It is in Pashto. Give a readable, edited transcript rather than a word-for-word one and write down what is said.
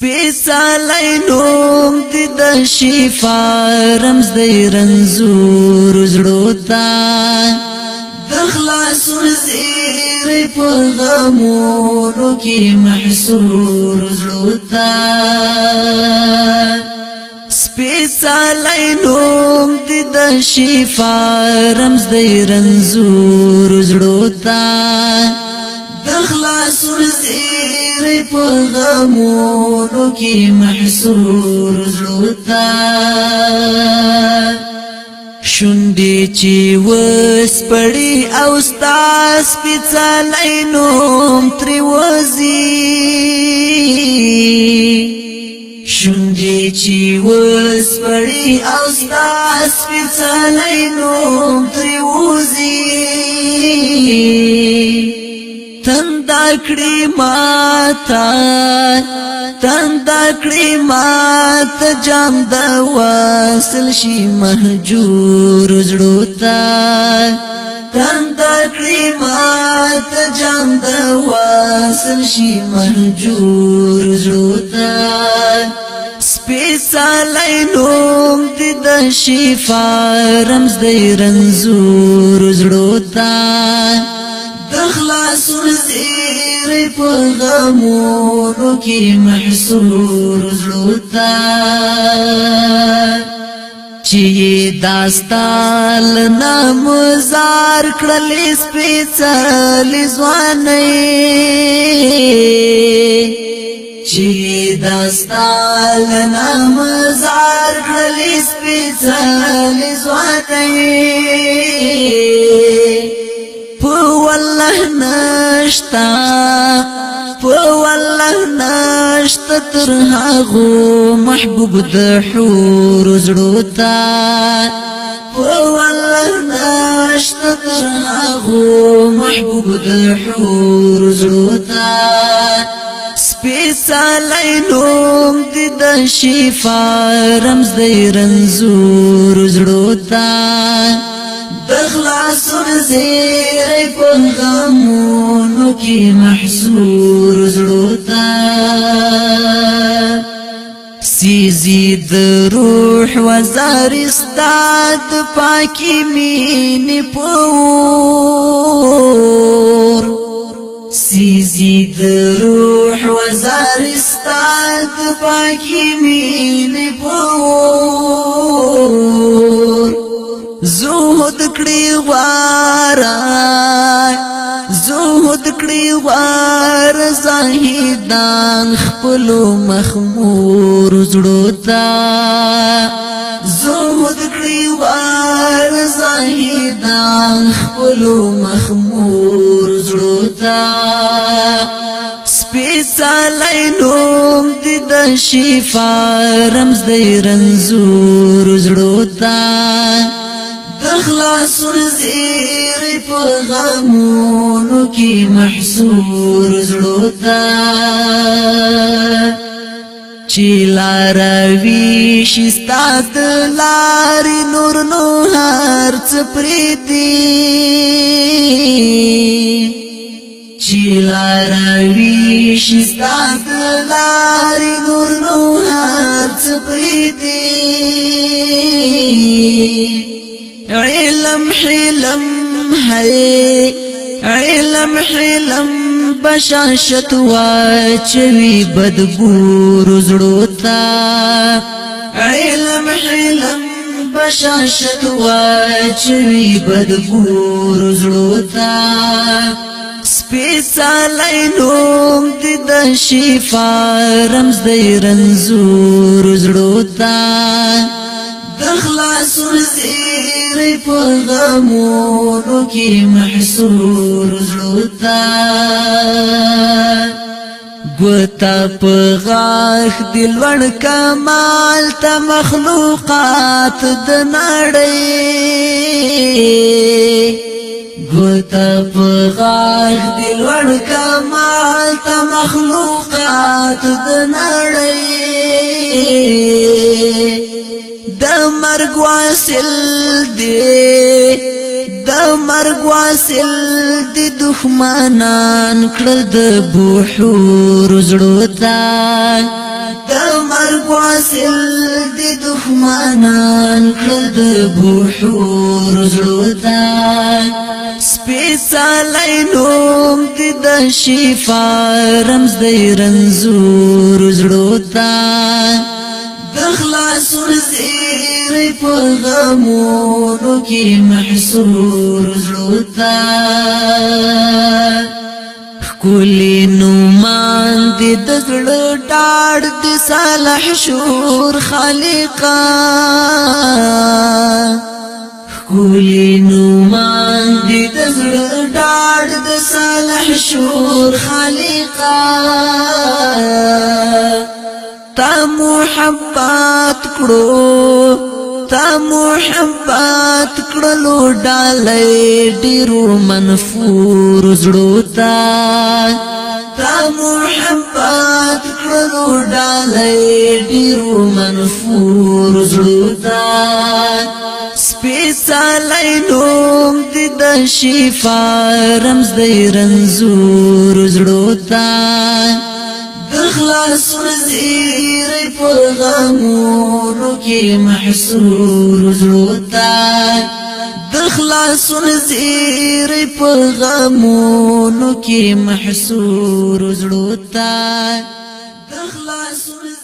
سپیڅلی نوم دی د شفا رمز دی رنځور زړو ته د خلاصون زیری په غمونو کې محصور زړو ته سپیڅلی نوم دی د شفا رمز دی رنځور زړو ته د خلاصون زیری په غمونو کې محصور زړو ته شونډې چې وسپړي او ستا سپیڅلی نوم ترې وځي شونډې چې وسپړي او ستا سپیڅلی نوم ترې وځي تندا کړي ماته جام د وصل شي مهجور زړو ته تندا کړي ماته جام د وصل شي مهجور زړو ته سپیڅلی نوم دی د شفا رمز دی رنځور زړو ته د خلاصون زیری په غمونو کې محصور زړو ته چې داستا لنا مزار کړلې سپیڅلې ځوانۍ چې داستا لنا مزار کړلې سپیڅلې ځوانۍ والله نشتا تر هغو محبوب د حور زړو ته والله نشتا تر هغو محبوب د حور زړو ته سپیڅلی نوم دی د شفا رمز دی رنځور زړو ته د خلاصون زیری په غمونو کې محصور زړو ته سیزی د روح وزار استاد پاکی مینې په اور سیزی د روح وزار استاد پاکی مینې په اور زهد کړي غوار زاهدان خپلو مخمور زړو ته زهد کړي غوار زاهدان خپلو مخمور زړو ته سپیڅلی نوم دی د شفا رمز دی رنځور زړو ته د خلاصون زیری په غمونو کې محصور زړو ته چې لاره ویشي ستا د لارې نور نو هر څه پرېږدي چې لاره ویشي ستا د لارې نور نو هر څه پرېږدي علم بشاشت واچوي بدبور زړو ته علم بشاشت واچوي بدبور زړو ته سپیڅلی نوم دی د شفا رمز دی رنځور زړو ته د خلاصون زیری په غمونو کې محصور زړو ته ګوته په غاښ د لوړ کمال ته مخلوقات د نړۍ ګوته په غاښ د لوړ کمال ته مخلوقات د نړۍ د مرګ واصل دی د مرګ واصل د دښمنان کړل د بحور زړو ته د مرګ واصل د دښمنان کړل د بحور زړو ته سپېڅلی نوم د شفا رمز دی رنځور زړو ته د خلاصون زیری په غمونو کې محصور زړو ته ښکلي نومان دي د زړه ډاډ د صالح شور خالقه ښکلي نومان دي د زړه ډاډ د صالح شور خالقه تا محبت کړو تا محبت کړلو ډالۍ ډیرو منفور زړو ته تا محبت کړلو ډالۍ ډیرو منفور زړو ته سپېڅلی نوم د شفا رمز دی رنځور زړو ته د خلاصون زیری په غمونو کې محصور زړو ته د خلاصون زیری په غمونو کې محصور زړو ته د خلاصون